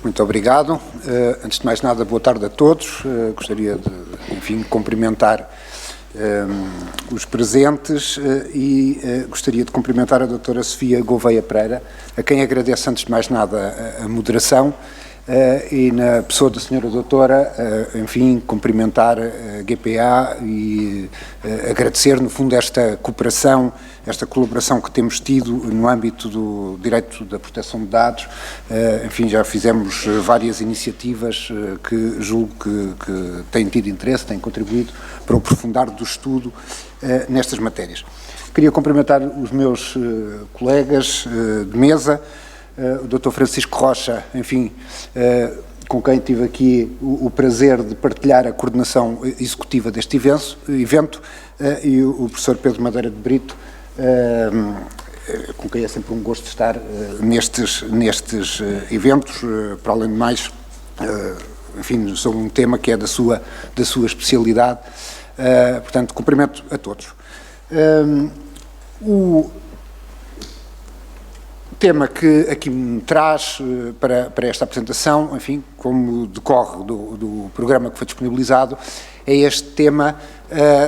Muito obrigado. Antes de mais nada, boa tarde a todos. Gostaria de, enfim, cumprimentar os presentes e gostaria de cumprimentar a doutora Sofia Gouveia Pereira, a quem agradeço antes de mais nada a moderação e na pessoa da senhora doutora, enfim, cumprimentar a GPA e agradecer, no fundo, esta cooperação, esta colaboração que temos tido no âmbito do direito da proteção de dados. Enfim, já fizemos várias iniciativas que julgo que têm tido interesse, têm contribuído para o aprofundar do estudo nestas matérias. Queria cumprimentar os meus colegas de mesa, o Dr. Francisco Rocha, enfim, com quem tive aqui o prazer de partilhar a coordenação executiva deste evento, e o professor Pedro Madeira de Brito, com quem é sempre um gosto estar nestes eventos, para além de mais, enfim, sobre um tema que é da sua especialidade. Portanto, cumprimento a todos. O tema que aqui me traz para esta apresentação, enfim, como decorre do programa que foi disponibilizado, é este tema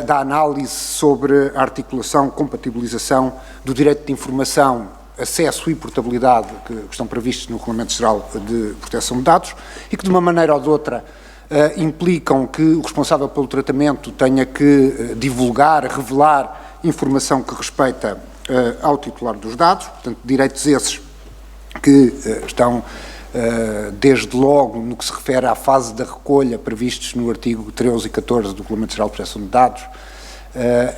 da análise sobre a articulação, compatibilização do direito de informação, acesso e portabilidade que estão previstos no Regulamento Geral de Proteção de Dados e que, de uma maneira ou de outra, implicam que o responsável pelo tratamento tenha que divulgar, revelar informação que respeita ao titular dos dados, portanto, direitos esses que estão, desde logo, no que se refere à fase da recolha, previstos no artigo 13 e 14 do Regulamento Geral de Proteção de Dados,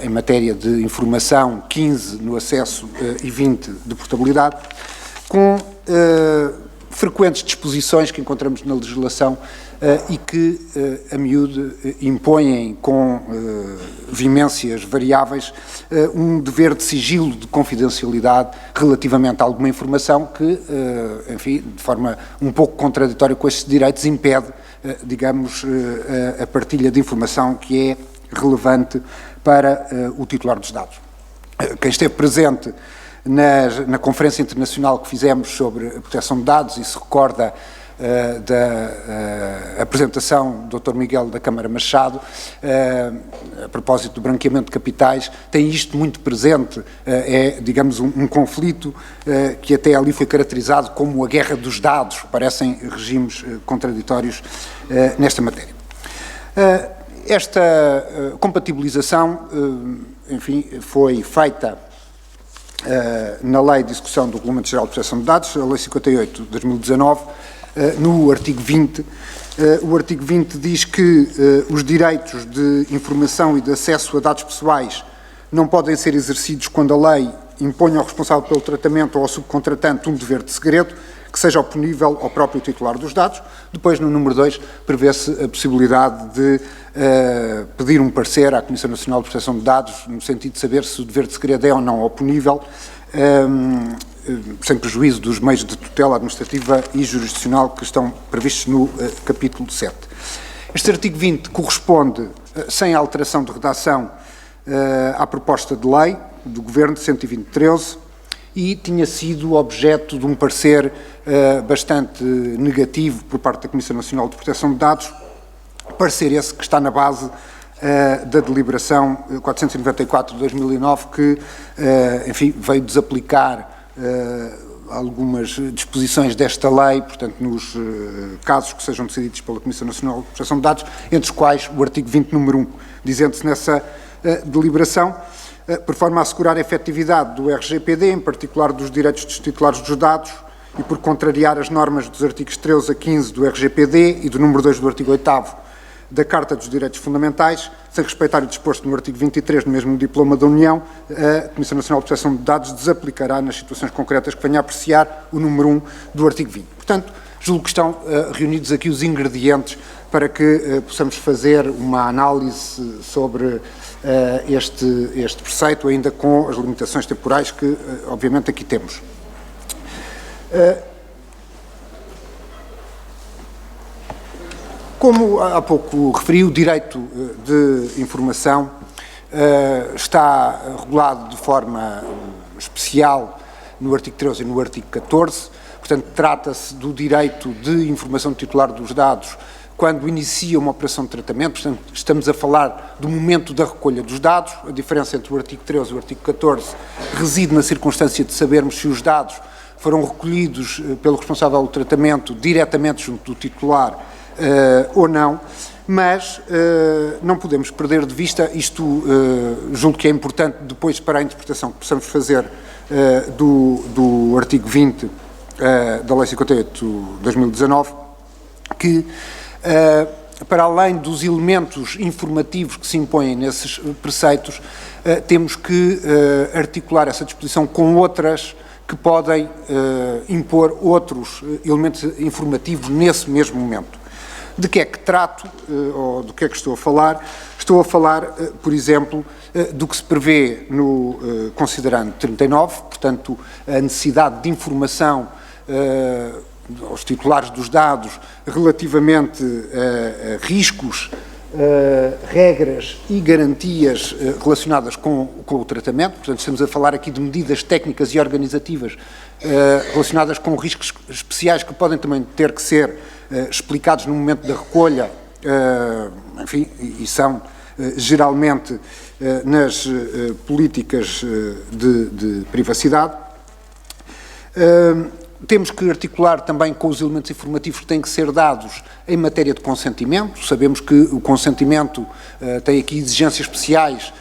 em matéria de informação, 15 no acesso e 20 de portabilidade, com frequentes disposições que encontramos na legislação e que, a miúdo, impõem com vimências variáveis um dever de sigilo, de confidencialidade relativamente a alguma informação que, enfim, de forma um pouco contraditória com estes direitos, impede, digamos, a partilha de informação que é relevante para o titular dos dados. Quem esteve presente na conferência internacional que fizemos sobre a proteção de dados e se recorda da apresentação do Dr. Miguel da Câmara Machado, a propósito do branqueamento de capitais, tem isto muito presente, é, digamos, um conflito que até ali foi caracterizado como a guerra dos dados, parecem regimes contraditórios nesta matéria. Esta compatibilização, enfim, foi feita na Lei de Execução do Regulamento Geral de Proteção de Dados, a Lei 58 de 2019, no artigo 20. O artigo 20 diz que os direitos de informação e de acesso a dados pessoais não podem ser exercidos quando a lei impõe ao responsável pelo tratamento ou ao subcontratante um dever de segredo que seja oponível ao próprio titular dos dados. Depois, no número 2, prevê-se a possibilidade de pedir um parecer à Comissão Nacional de Proteção de Dados, no sentido de saber se o dever de segredo é ou não oponível, sem prejuízo dos meios de tutela administrativa e jurisdicional que estão previstos no capítulo 7. Este artigo 20 corresponde, sem alteração de redação, à proposta de lei do Governo de 120/13 e tinha sido objeto de um parecer bastante negativo por parte da Comissão Nacional de Proteção de Dados, parecer esse que está na base da deliberação 494 de 2009, que, enfim, veio desaplicar algumas disposições desta lei, portanto, nos casos que sejam decididos pela Comissão Nacional de Proteção de Dados, entre os quais o artigo 20, número 1, dizendo-se nessa deliberação, por forma a assegurar a efetividade do RGPD, em particular dos direitos dos titulares dos dados, e por contrariar as normas dos artigos 13 a 15 do RGPD e do número 2 do artigo 8º da Carta dos Direitos Fundamentais, sem respeitar o disposto no artigo 23 do mesmo Diploma da União, a Comissão Nacional de Proteção de Dados desaplicará nas situações concretas que venha a apreciar o número 1 do artigo 20. Portanto, julgo que estão reunidos aqui os ingredientes para que possamos fazer uma análise sobre este preceito, ainda com as limitações temporais que, obviamente, aqui temos. Como há pouco referi, o direito de informação está regulado de forma especial no artigo 13 e no artigo 14. portanto, trata-se do direito de informação do titular dos dados quando inicia uma operação de tratamento, portanto, estamos a falar do momento da recolha dos dados. A diferença entre o artigo 13 e o artigo 14 reside na circunstância de sabermos se os dados foram recolhidos pelo responsável do tratamento diretamente junto do titular ou não, mas não podemos perder de vista, isto julgo que é importante depois para a interpretação que possamos fazer do artigo 20 da Lei 58 de 2019, que para além dos elementos informativos que se impõem nesses preceitos, temos que articular essa disposição com outras que podem impor outros elementos informativos nesse mesmo momento. De que é que trato, ou do que é que estou a falar? Estou a falar, por exemplo, do que se prevê no considerando 39, portanto, a necessidade de informação aos titulares dos dados relativamente a riscos, regras e garantias relacionadas com o tratamento. Portanto, estamos a falar aqui de medidas técnicas e organizativas relacionadas com riscos especiais que podem também ter que ser explicados no momento da recolha, enfim, e são geralmente nas políticas de privacidade. Temos que articular também com os elementos informativos que têm que ser dados em matéria de consentimento. Sabemos que o consentimento tem aqui exigências especiais,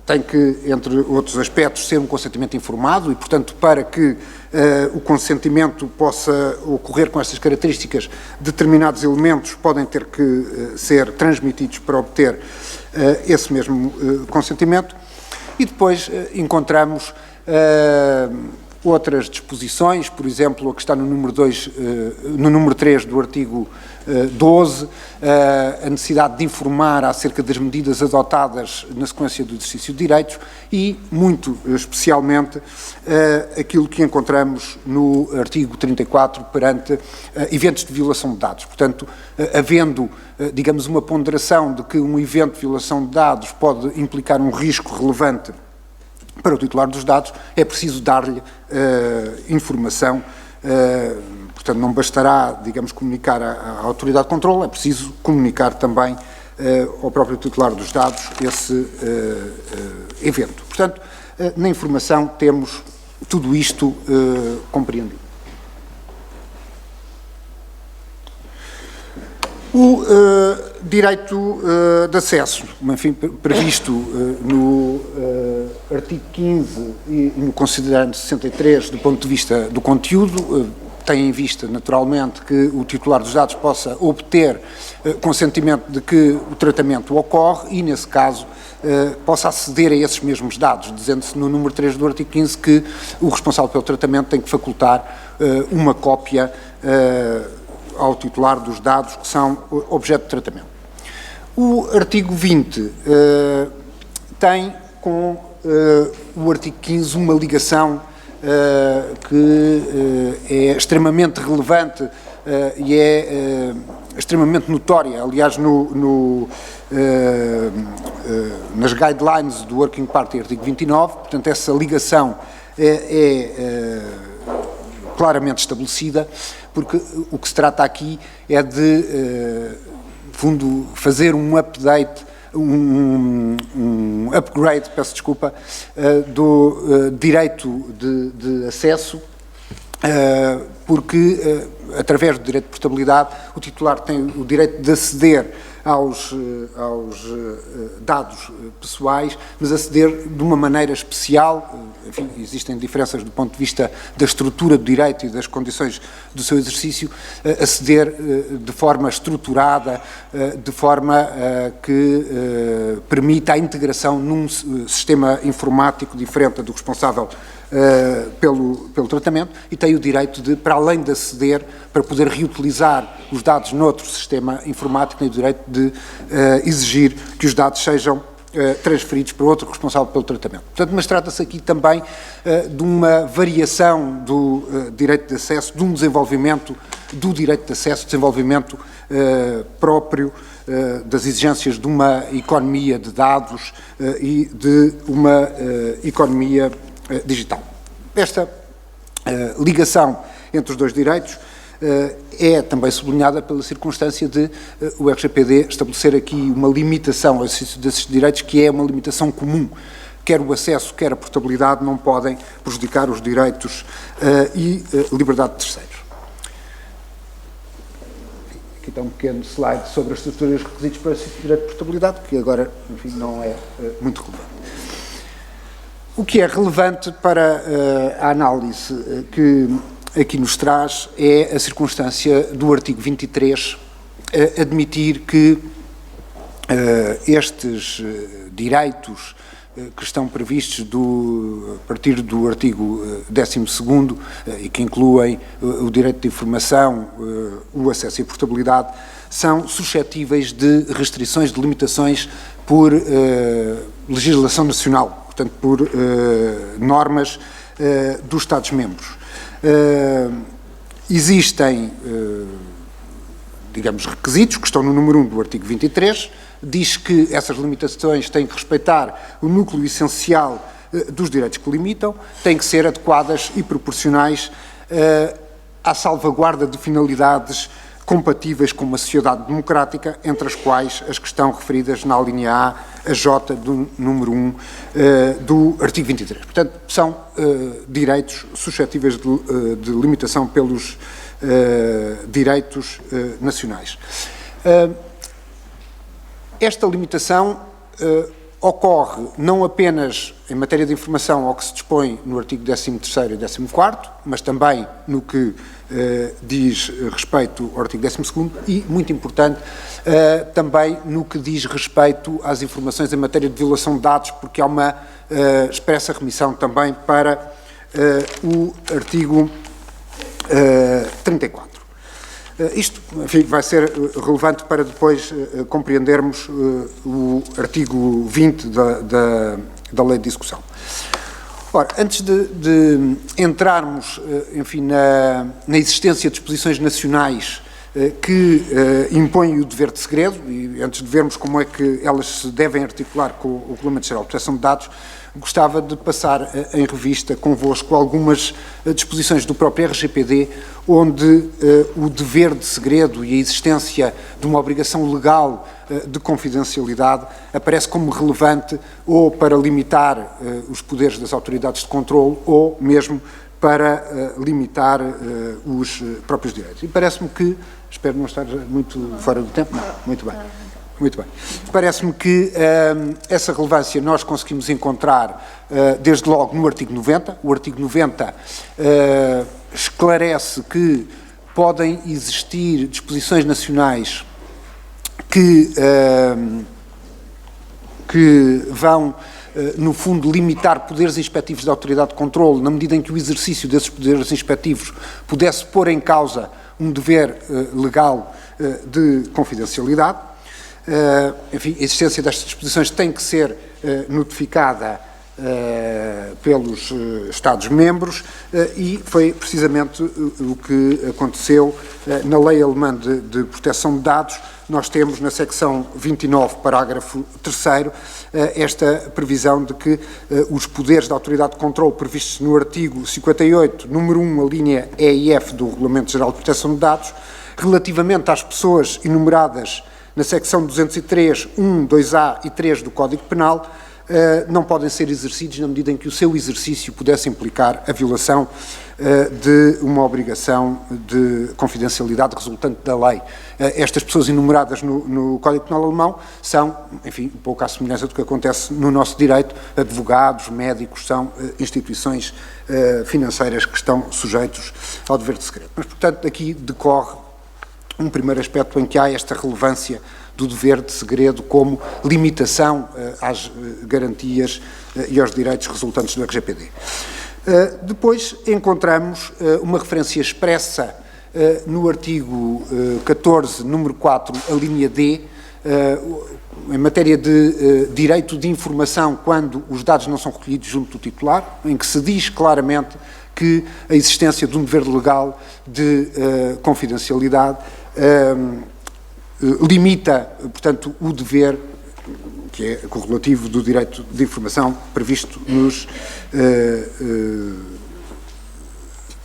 tem que, entre outros aspectos, ser um consentimento informado e, portanto, para que o consentimento possa ocorrer com estas características, determinados elementos podem ter que ser transmitidos para obter esse mesmo consentimento. E depois encontramos outras disposições, por exemplo, a que está no número 2, no número 3 do artigo 12, a necessidade de informar acerca das medidas adotadas na sequência do exercício de direitos e, muito especialmente, aquilo que encontramos no artigo 34 perante eventos de violação de dados. Portanto, havendo, digamos, uma ponderação de que um evento de violação de dados pode implicar um risco relevante para o titular dos dados, é preciso dar-lhe informação, portanto não bastará, digamos, comunicar à autoridade de controle, é preciso comunicar também ao próprio titular dos dados esse evento. Portanto, na informação temos tudo isto compreendido. O direito de acesso, enfim, previsto no artigo 15 e no considerando 63 do ponto de vista do conteúdo, tem em vista, naturalmente, que o titular dos dados possa obter consentimento de que o tratamento ocorre e, nesse caso, possa aceder a esses mesmos dados, dizendo-se no número 3 do artigo 15 que o responsável pelo tratamento tem que facultar uma cópia ao titular dos dados que são objeto de tratamento. O artigo 20 tem com o artigo 15 uma ligação que é extremamente relevante e é extremamente notória. Aliás, nas guidelines do Working Party, artigo 29, portanto, essa ligação é claramente estabelecida, porque o que se trata aqui é de, fundo, fazer um update, um upgrade, peço desculpa, do direito de acesso, porque, através do direito de portabilidade, o titular tem o direito de aceder aos dados pessoais, mas aceder de uma maneira especial. Enfim, existem diferenças do ponto de vista da estrutura do direito e das condições do seu exercício, aceder de forma estruturada, de forma que permita a integração num sistema informático diferente do responsável pelo tratamento, e tem o direito de, para além de aceder, para poder reutilizar os dados noutro sistema informático, tem o direito de exigir que os dados sejam transferidos para outro responsável pelo tratamento. Portanto, mas trata-se aqui também de uma variação do direito de acesso, de um desenvolvimento do direito de acesso, desenvolvimento próprio das exigências de uma economia de dados e de uma economia digital. Esta ligação entre os dois direitos é também sublinhada pela circunstância de o RGPD estabelecer aqui uma limitação ao exercício desses direitos, que é uma limitação comum. Quer o acesso, quer a portabilidade não podem prejudicar os direitos e liberdade de terceiros. Aqui está um pequeno slide sobre as estruturas e requisitos para esse direito de portabilidade, que agora, enfim, não é muito relevante. O que é relevante para a análise que aqui nos traz é a circunstância do artigo 23 admitir que estes direitos que estão previstos a partir do artigo 12º e que incluem o direito de informação, o acesso e a portabilidade, são suscetíveis de restrições, de limitações por legislação nacional, portanto, por normas dos Estados-membros. Existem, digamos, requisitos que estão no número 1 do artigo 23, diz que essas limitações têm que respeitar o núcleo essencial dos direitos que limitam, têm que ser adequadas e proporcionais à salvaguarda de finalidades compatíveis com uma sociedade democrática, entre as quais as que estão referidas na alínea A J do número 1 do artigo 23. Portanto, são direitos suscetíveis de limitação pelos direitos nacionais. Esta limitação ocorre não apenas em matéria de informação ao que se dispõe no artigo 13º e 14º, mas também no que diz respeito ao artigo 12º e, muito importante, também no que diz respeito às informações em matéria de violação de dados, porque há uma expressa remissão também para o artigo 34. Isto, enfim, vai ser relevante para depois compreendermos o artigo 20 da lei de discussão. Ora, antes de entrarmos, enfim, na existência de disposições nacionais que impõem o dever de segredo, e antes de vermos como é que elas se devem articular com o Regulamento Geral de Proteção de Dados, gostava de passar em revista convosco algumas disposições do próprio RGPD, onde o dever de segredo e a existência de uma obrigação legal de confidencialidade aparece como relevante ou para limitar os poderes das autoridades de controle ou mesmo para limitar os próprios direitos. E parece-me que, espero não estar muito fora do tempo, não, muito bem. Muito bem. Parece-me que essa relevância nós conseguimos encontrar desde logo no artigo 90. O artigo 90 esclarece que podem existir disposições nacionais que vão, no fundo, limitar poderes inspectivos da autoridade de controle, na medida em que o exercício desses poderes inspectivos pudesse pôr em causa um dever legal de confidencialidade. Enfim, a existência destas disposições tem que ser notificada pelos Estados-membros e foi precisamente o que aconteceu na Lei Alemã de Proteção de Dados. Nós temos na secção 29, parágrafo 3º, esta previsão de que os poderes da autoridade de controle previstos no artigo 58, número 1, a linha E e F do Regulamento Geral de Proteção de Dados, relativamente às pessoas enumeradas na secção 203, 1, 2A e 3 do Código Penal, não podem ser exercidos na medida em que o seu exercício pudesse implicar a violação de uma obrigação de confidencialidade resultante da lei. Estas pessoas enumeradas no Código Penal alemão são, enfim, um pouco à semelhança do que acontece no nosso direito, advogados, médicos, são instituições financeiras que estão sujeitos ao dever de segredo. Mas, portanto, aqui decorre um primeiro aspecto em que há esta relevância do dever de segredo como limitação às garantias e aos direitos resultantes do RGPD. Depois encontramos uma referência expressa no artigo 14, número 4, a linha D, em matéria de direito de informação quando os dados não são recolhidos junto do titular, em que se diz claramente que a existência de um dever legal de confidencialidade limita, portanto, o dever, que é correlativo do direito de informação previsto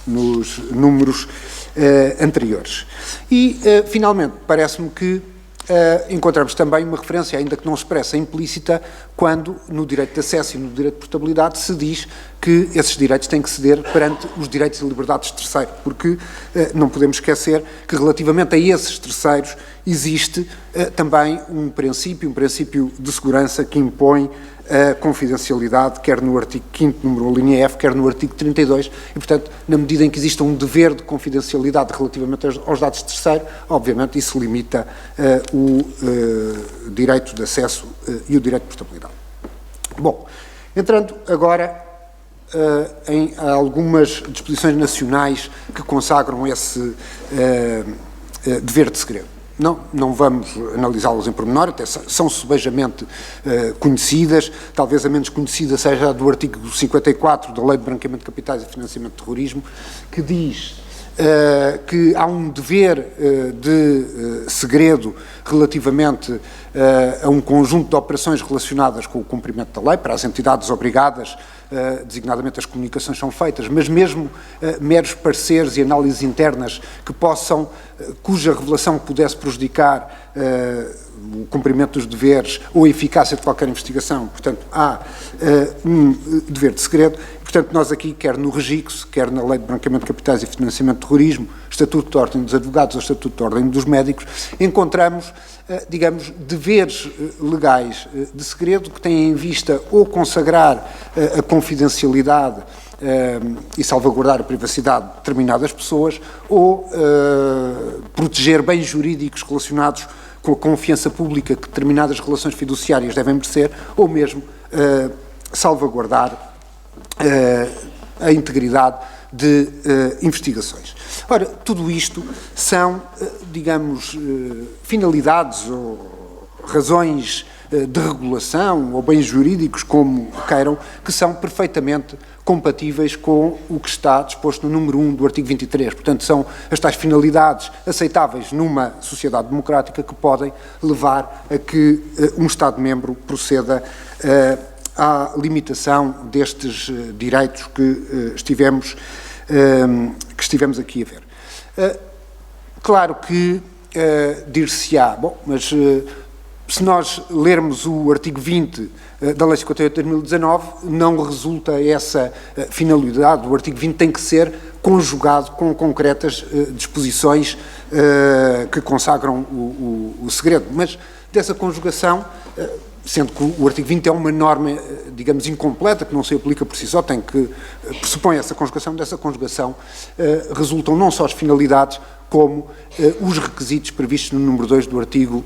nos números anteriores. E, finalmente, parece-me que encontramos também uma referência, ainda que não expressa, implícita, quando no direito de acesso e no direito de portabilidade se diz que esses direitos têm que ceder perante os direitos e liberdades de terceiro, porque não podemos esquecer que relativamente a esses terceiros existe também um princípio de segurança que impõe a confidencialidade, quer no artigo 5º, número linha F, quer no artigo 32, e, portanto, na medida em que exista um dever de confidencialidade relativamente aos dados de terceiro, obviamente isso limita o direito de acesso e o direito de portabilidade. Bom, entrando agora em algumas disposições nacionais que consagram esse dever de segredo. Não vamos analisá-los em pormenor, até são subejamente conhecidas, talvez a menos conhecida seja a do artigo 54 da Lei de Branqueamento de Capitais e Financiamento de Terrorismo, que diz que há um dever de segredo relativamente a um conjunto de operações relacionadas com o cumprimento da lei, para as entidades obrigadas, designadamente as comunicações são feitas, mas mesmo meros pareceres e análises internas que cuja revelação pudesse prejudicar o cumprimento dos deveres ou a eficácia de qualquer investigação, portanto, há um dever de segredo. Portanto, nós aqui, quer no REGICS, quer na Lei de Branqueamento de Capitais e Financiamento de Terrorismo, Estatuto de Ordem dos Advogados ou Estatuto de Ordem dos Médicos, encontramos, digamos, deveres legais de segredo que têm em vista ou consagrar a confidencialidade e salvaguardar a privacidade de determinadas pessoas ou proteger bens jurídicos relacionados com a confiança pública que determinadas relações fiduciárias devem merecer ou mesmo salvaguardar a integridade de investigações. Ora, tudo isto são, digamos, finalidades ou razões de regulação ou bens jurídicos, como queiram, que são perfeitamente compatíveis com o que está disposto no número 1 do artigo 23. Portanto, são as tais finalidades aceitáveis numa sociedade democrática que podem levar a que um Estado-membro proceda à limitação destes direitos que estivemos aqui a ver. Claro que dir-se-á, bom, mas se nós lermos o artigo 20 da Lei 58 de 2019, não resulta essa finalidade. O artigo 20 tem que ser conjugado com concretas disposições que consagram o segredo. Mas dessa conjugação, sendo que o artigo 20 é uma norma, digamos, incompleta, que não se aplica por si só, pressupõe essa conjugação, dessa conjugação resultam não só as finalidades, como os requisitos previstos no número 2 do artigo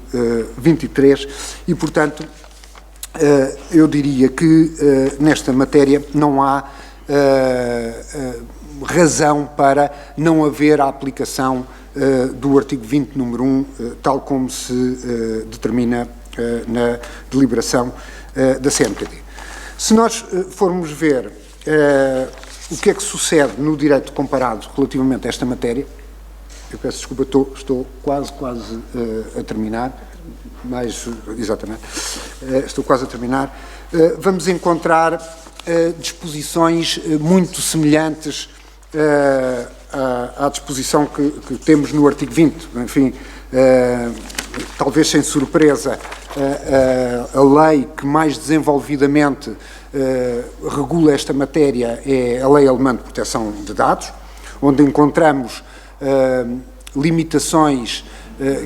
23 e, portanto, eu diria que nesta matéria não há razão para não haver a aplicação do artigo 20, número 1, tal como se determina na deliberação da CMPD. Se nós formos ver o que é que sucede no direito comparado relativamente a esta matéria, eu peço desculpa, estou quase a terminar, exatamente, estou quase a terminar, vamos encontrar disposições muito semelhantes à disposição que temos no artigo 20, enfim, talvez sem surpresa, a lei que mais desenvolvidamente regula esta matéria é a Lei Alemã de Proteção de Dados, onde encontramos limitações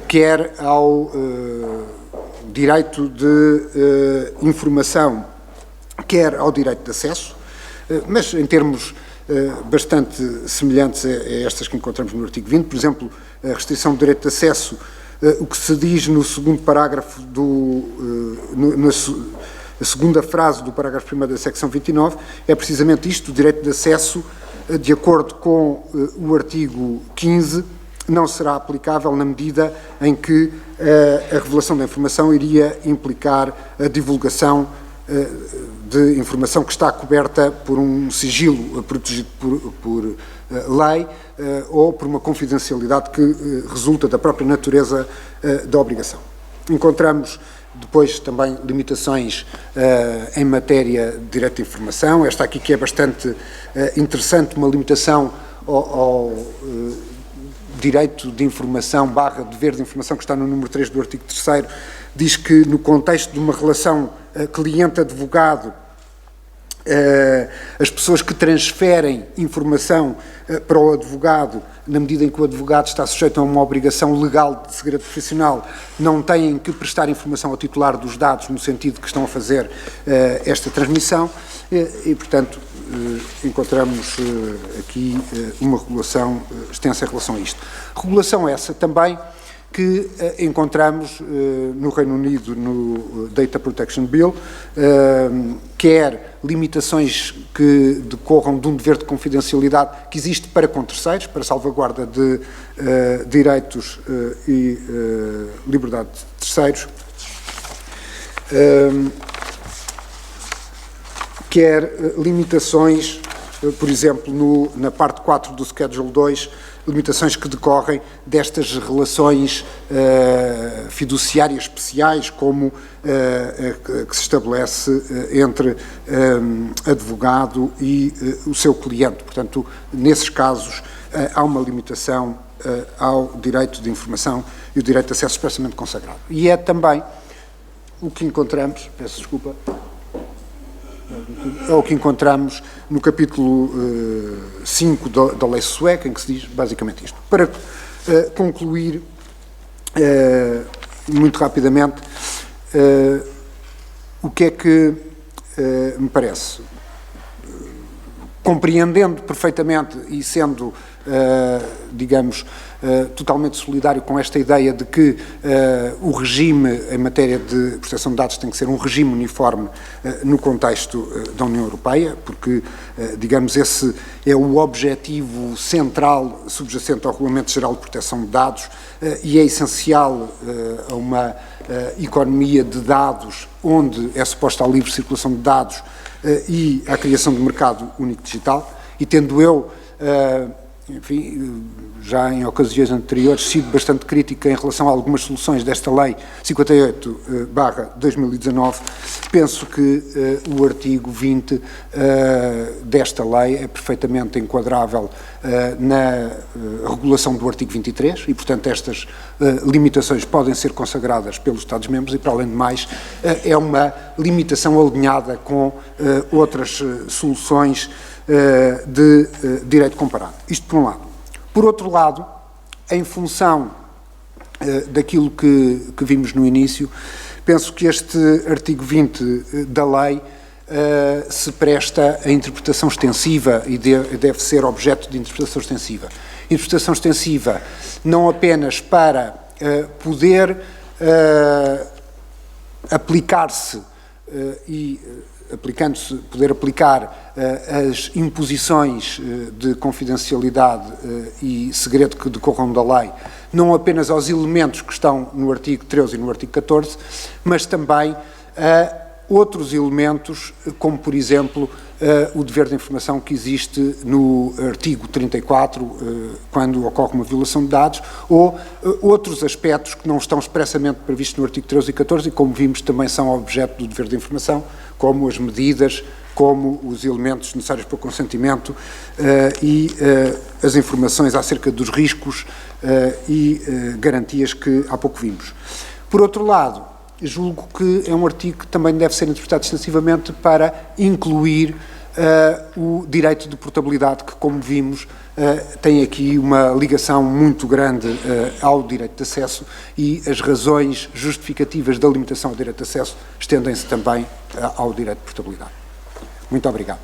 quer ao direito de informação, quer ao direito de acesso, mas em termos bastante semelhantes a estas que encontramos no artigo 20, por exemplo, a restrição do direito de acesso, o que se diz no segundo parágrafo na segunda frase do parágrafo 1º da secção 29, é precisamente isto: o direito de acesso, de acordo com o artigo 15, não será aplicável na medida em que a revelação da informação iria implicar a divulgação de informação que está coberta por um sigilo protegido por lei ou por uma confidencialidade que resulta da própria natureza da obrigação. Encontramos depois também limitações em matéria de direito de informação. Esta aqui que é bastante interessante, uma limitação ao direito de informação / dever de informação que está no número 3 do artigo 3º, diz que no contexto de uma relação cliente-advogado, as pessoas que transferem informação para o advogado, na medida em que o advogado está sujeito a uma obrigação legal de segredo profissional, não têm que prestar informação ao titular dos dados no sentido que estão a fazer esta transmissão e, portanto, encontramos aqui uma regulação extensa em relação a isto. Regulação essa também que encontramos no Reino Unido no Data Protection Bill, quer limitações que decorram de um dever de confidencialidade que existe para com terceiros, para salvaguarda de direitos e liberdade de terceiros, quer limitações, por exemplo, na parte 4 do Schedule 2, limitações que decorrem destas relações fiduciárias especiais, como que se estabelece entre advogado e o seu cliente. Portanto, nesses casos, há uma limitação ao direito de informação e o direito de acesso expressamente consagrado. E é também o que encontramos, peço desculpa, é o que encontramos no capítulo 5 da lei sueca, em que se diz basicamente isto. Para concluir, muito rapidamente, o que é que me parece? Compreendendo perfeitamente e sendo, digamos, totalmente solidário com esta ideia de que o regime em matéria de proteção de dados tem que ser um regime uniforme no contexto da União Europeia, porque, digamos, esse é o objetivo central subjacente ao Regulamento Geral de Proteção de Dados e é essencial a uma economia de dados onde é suposta a livre circulação de dados e à criação de mercado único digital, e tendo eu, enfim, já em ocasiões anteriores, sido bastante crítica em relação a algumas soluções desta Lei 58/2019, penso que o artigo 20 desta lei é perfeitamente enquadrável na regulação do artigo 23 e, portanto, estas limitações podem ser consagradas pelos Estados-membros e, para além de mais, é uma limitação alinhada com outras soluções de direito comparado. Isto por um lado. Por outro lado, em função daquilo que vimos no início, penso que este artigo 20 da lei se presta a interpretação extensiva e deve ser objeto de interpretação extensiva. Interpretação extensiva não apenas para poder aplicar-se e aplicando-se, poder aplicar as imposições de confidencialidade e segredo que decorram da lei, não apenas aos elementos que estão no artigo 13 e no artigo 14, mas também a outros elementos, como, por exemplo, o dever de informação que existe no artigo 34, quando ocorre uma violação de dados, ou outros aspectos que não estão expressamente previstos no artigo 13 e 14 e, como vimos, também são objeto do dever de informação, como as medidas, como os elementos necessários para o consentimento e as informações acerca dos riscos e garantias que há pouco vimos. Por outro lado, julgo que é um artigo que também deve ser interpretado extensivamente para incluir o direito de portabilidade, que, como vimos, tem aqui uma ligação muito grande ao direito de acesso e as razões justificativas da limitação ao direito de acesso estendem-se também ao direito de portabilidade. Muito obrigado.